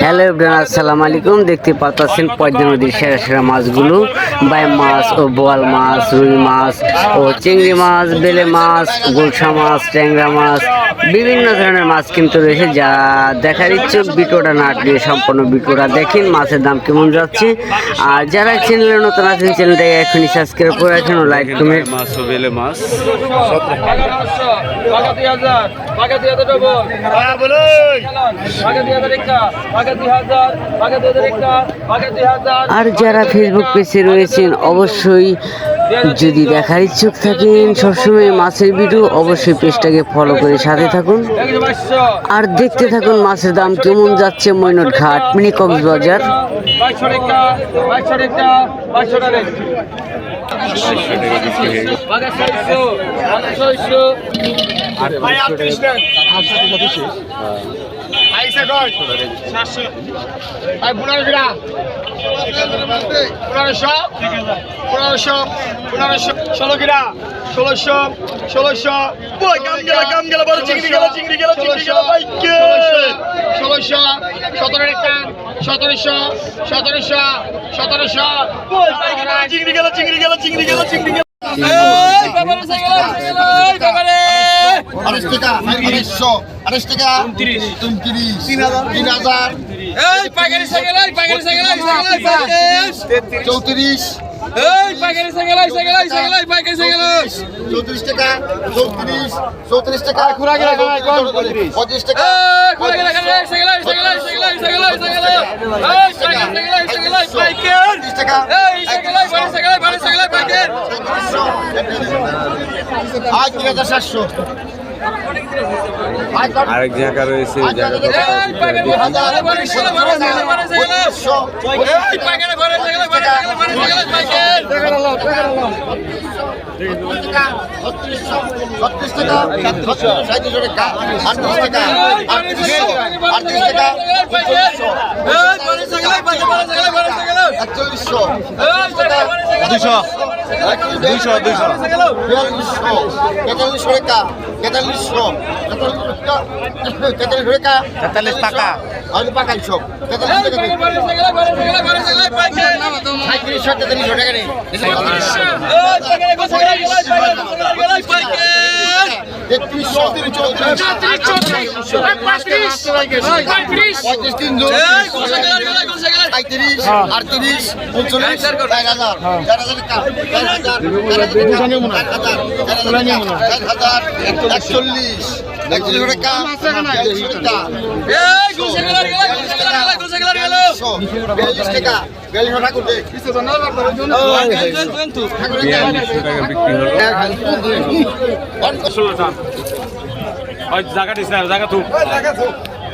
Hello everyone, আসসালামু আলাইকুম। দেখতে পাচ্ছেন পদ্মা নদীর সেরা সেরা মাছগুলো, বাই মাছ ও বোয়াল মাছ, রুই মাছ ও চিংড়ি মাছ, বেলে মাছ, গুলশা মাছ, ট্যাংরা মাছ, বিভিন্ন ধরনের মাছ কিন্তু রয়েছে। যা দেখার ইচ্ছুক ভিডিওটা না দিয়ে সম্পূর্ণ ভিডিওটা দেখেন, মাছের দাম কেমন যাচ্ছে। আর যারা চ্যানেলে নতুন আছেন চ্যানেলটাকে এখনই সাবস্ক্রাইব করে রাখেন ও লাইক কমেন্ট। মাছ ও বেলে মাছ আর যারা ফেসবুক পেজে রয়েছেন অবশ্যই যদি দেখার ইচ্ছুক থাকেন সবসময় মাছের ভিডিও, অবশ্যই পেজটাকে ফলো করে সাথে থাকুন আর দেখতে থাকুন মাছের দাম কেমন যাচ্ছে মৈনট ঘাট, মিনি কক্সবাজার। আরেক জায়গা রয়েছে,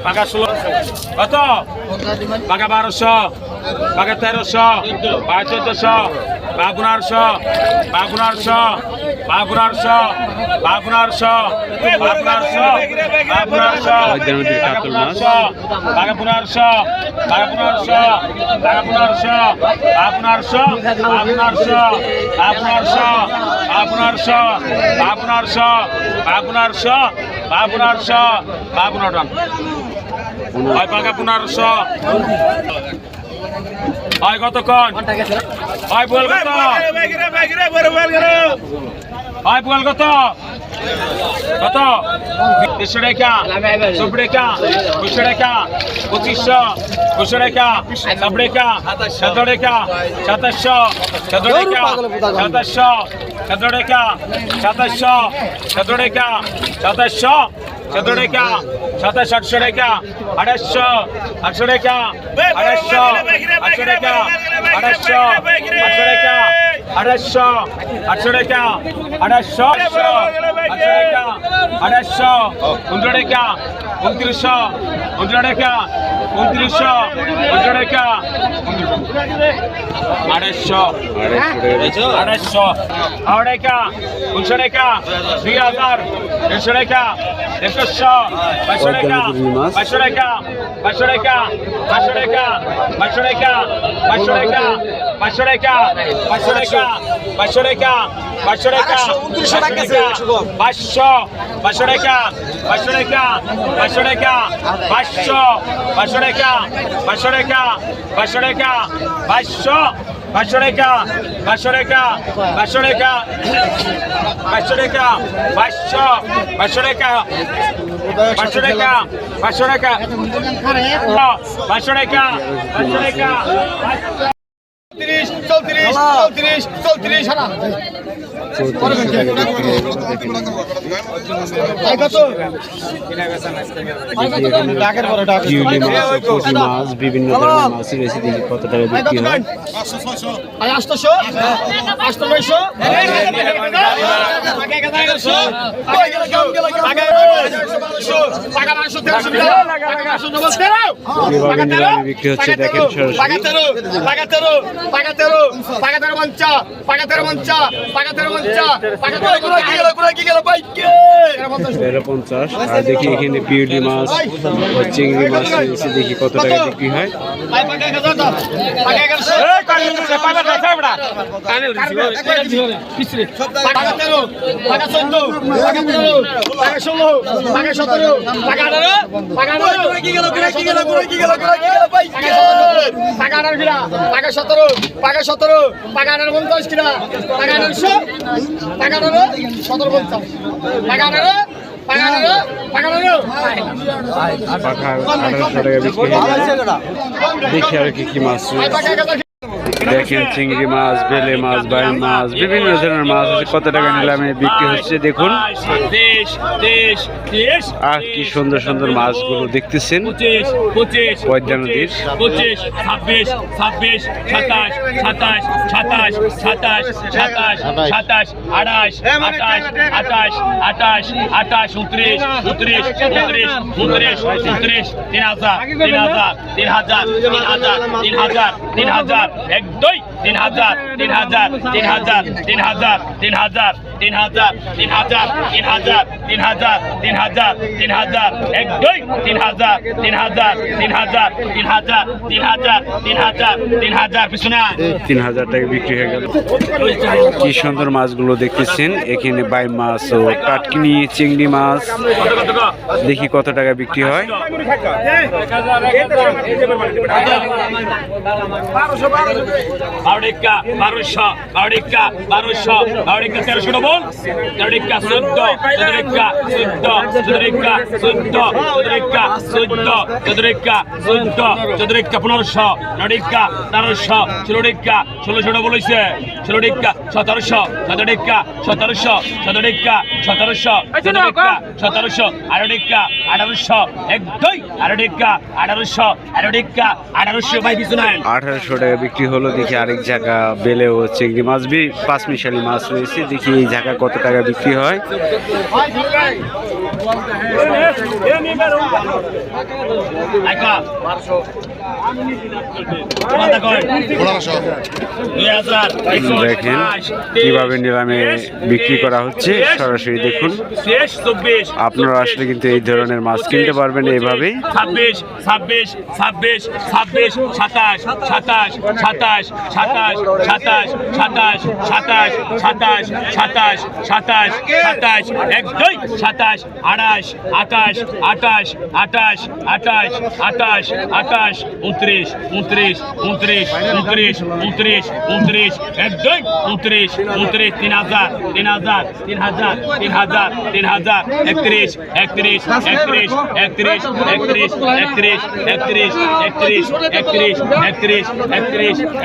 পাকা 16 কত, পাকা 1200, পাকা 1300, পাকা 1400, পাকা 1500, পাকা 1500, পাকা 1500, পাকা 1500, পাকা 1500, পাকা 1500, কাতল মাছ, পাকা 1500, পাকা 1500, পাকা 1500, পাকা 1500, পাকা 1500, পাকা 1500, পাকা 1500, পাকা 1500, পাকা 1500, পাকা 1500, পাকা 1500 হয় পাকা 1500 হয় কতক্ষণ হয় বল কত হয় বল কত কত 300 টাকা 100 টাকা 200 টাকা 2500 200 টাকা 90 টাকা 17 টাকা 2700 17 টাকা 2700 17 টাকা 2700 17 টাকা 2700 17 টাকা 2700 টাকা 2800 800 টাকা 2800 800 টাকা 2800 800 টাকা 2800 800 টাকা 2800 800 15 টাকা 2900 15 টাকা 2900 15 টাকা 2800 2800 টাকা 300 টাকা 2000 150 টাকা 150 500 টাকা 500 টাকা 500 টাকা 500 টাকা 500 টাকা 500 টাকা 500 টাকা 500 টাকা 500 টাকা 500 টাকা 500 টাকা 500 500 টাকা 500 টাকা 500 টাকা 500 500 টাকা 500 টাকা 500 টাকা 500 500 টাকা 500 টাকা 500 টাকা 500 টাকা 500 500 টাকা 500 টাকা 500 টাকা 500 টাকা 500 টাকা 34 হারা কিউলি মাছ ও পুঁটি মাছ বিভিন্ন ধরনের মাছ রয়েছে দেখি কত টাকা বিক্রি হয়। 800 কিভাবে নিলামে বিক্রি হচ্ছে দেখেন সরাসরি। তেরো 50 আর দেখি এখানে পিউলি মাছ ও চিংড়ি মাছ রয়েছে দেখি কত টাকা বিক্রি হয়। পাখা 1800 টাকা বিক্রি হয়। দেখি আর কি মাছ রয়েছে। দেখেন চিংড়ি মাছ, বেলে মাছ, বাইম মাছ, বিভিন্ন ধরনের মাছ আছে কত টাকা নিলামে বিক্রি হচ্ছে দেখুন। আর কি সুন্দর সুন্দর মাছগুলো দেখতেছেন। 25 পদ্মা নদীর 25 26 27 28 29 30 31 32 33 34 35 36 37 38 39 40 41 42 3000 টাকা বিক্রি হয়ে গেল। কি সুন্দর মাছগুলো দেখতেছেন। এখানে বাইম মাছ ও কাটকিনি চিংড়ি মাছ দেখি কত টাকা বিক্রি হয়। বারোটিকা 1300 ডবল 13টিকা 14 14টিকা 14 14টিকা 1500 9টিকা 1300 16টিকা 1600 ডবল হইছে 16টিকা 1700 17টিকা 1700 17টিকা 1700 17টিকা 1700 18টিকা 1800 12 18টিকা 1800 18টিকা 1800 ভাই কিছু নাই 1800 টাকা বিক্রি হলো। দেখি আরেক জায়গা বেলে ও চিংড়ি মাছ 5 মিশালি মাছ রয়েছে দেখি এই জায়গা কত টাকা বিক্রি হয়। দেখেন কিভাবে নিলামে বিক্রি করা হচ্ছে সরাসরি দেখুন। আপনারা আসলে কিন্তু এই ধরনের মাছ কিনতে পারবেন এইভাবে। 26 27 28 29 30 31 32 33 34 35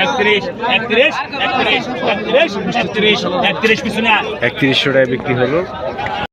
36 37 38 39 40 31 টাকা বিক্রি হলো।